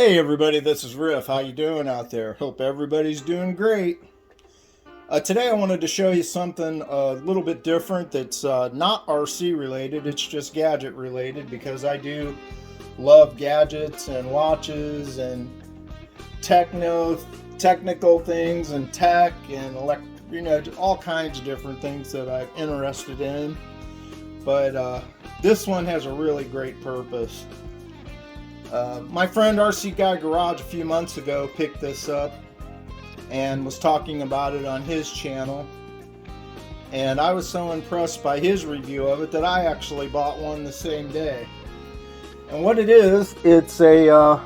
Hey everybody, this is Riff. How you doing out there? Hope everybody's doing great. Today I wanted to show you something a little bit different that's not RC related. It's just gadget related because I do love gadgets and watches and technical things and tech and all kinds of different things that I'm interested in. But this one has a really great purpose. My friend RC Guy Garage a few months ago picked this up and was talking about it on his channel, and I was so impressed by his review of it that I actually bought one the same day. And what it is, it's a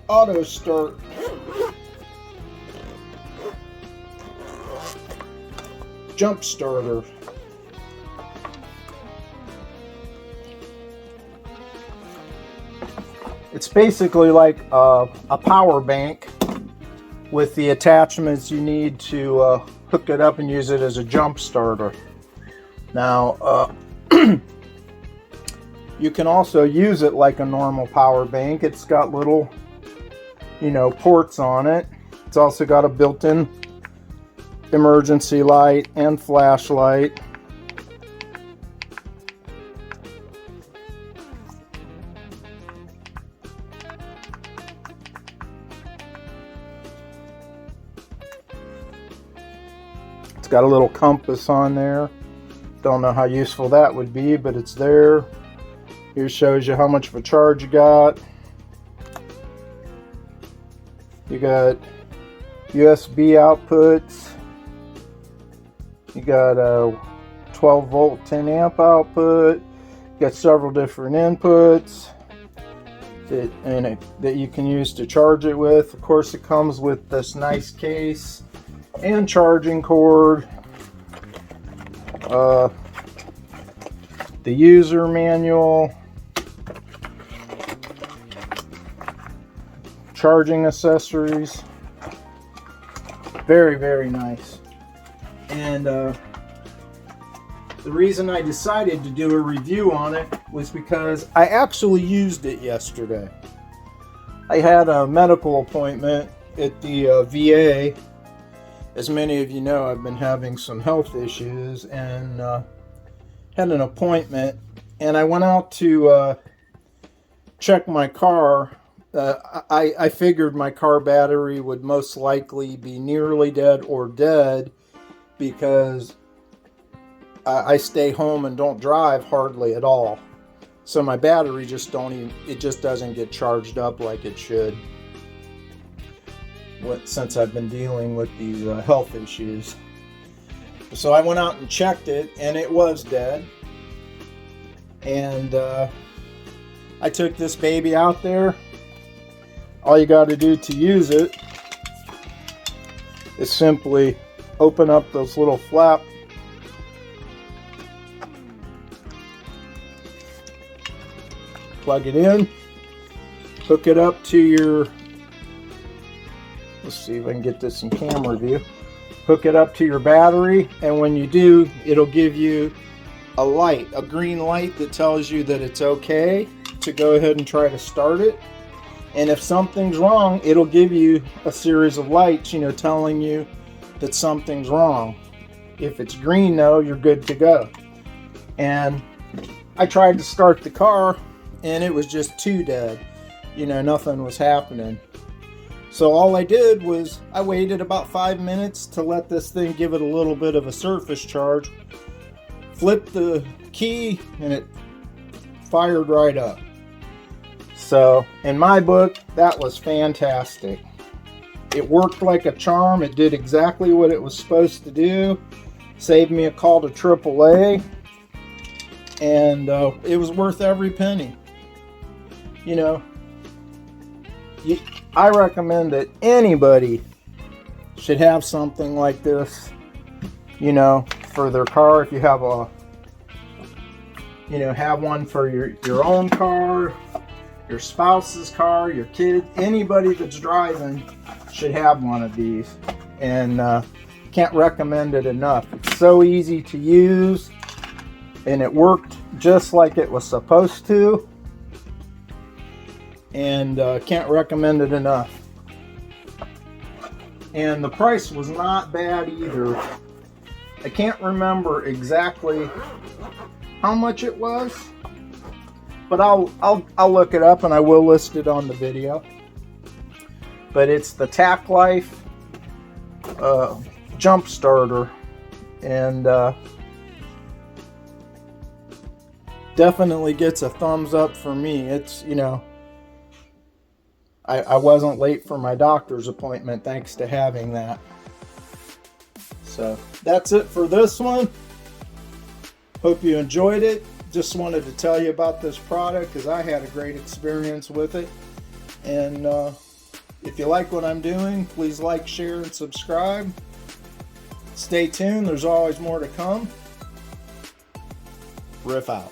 auto start jump starter. It's basically like a power bank with the attachments you need to hook it up and use it as a jump starter. Now, you can also use it like a normal power bank. It's got little, ports on it. It's also got a built-in emergency light and flashlight. It's got a little compass on there. Don't know how useful that would be, but it's there. Here shows you how much of a charge you got. You got USB outputs. You got a 12 volt 10 amp output. You got several different inputs that you can use to charge it with. Of course, it comes with this nice case and charging cord, the user manual, charging accessories. Very, very nice. And the reason I decided to do a review on it was because I actually used it yesterday. I had a medical appointment at the VA. As many of you know, I've been having some health issues and had an appointment, and I went out to check my car. I figured my car battery would most likely be nearly dead or dead because I stay home and don't drive hardly at all. So my battery just doesn't get charged up like it should. Since I've been dealing with these health issues. So I went out and checked it, and it was dead. And I took this baby out there. All you got to do to use it is simply open up those little flap. Plug it in. Hook it up to your... Let's see if I can get this in camera view. Hook it up to your battery, and when you do, it'll give you a light, a green light that tells you that it's okay to go ahead and try to start it. And if something's wrong, it'll give you a series of lights, telling you that something's wrong. If it's green though, you're good to go. And I tried to start the car, and it was just too dead. Nothing was happening. So all I did was I waited about 5 minutes to let this thing give it a little bit of a surface charge, flipped the key, and it fired right up. So in my book, that was fantastic. It worked like a charm. It did exactly what it was supposed to do. Saved me a call to AAA, and it was worth every penny. I recommend that anybody should have something like this, for their car. If you have have one for your own car, your spouse's car, your kid, anybody that's driving should have one of these. And can't recommend it enough. It's so easy to use. and it worked just like it was supposed to, and can't recommend it enough. And the price was not bad either. I can't remember exactly how much it was, but I'll look it up and I will list it on the video. But it's the Tacklife jump starter, and definitely gets a thumbs up for me. It's, you know, I wasn't late for my doctor's appointment thanks to having that. So that's it for this one. Hope you enjoyed it. Just wanted to tell you about this product because I had a great experience with it. And if you like what I'm doing, please like, share, and subscribe. Stay tuned. There's always more to come. Riff out.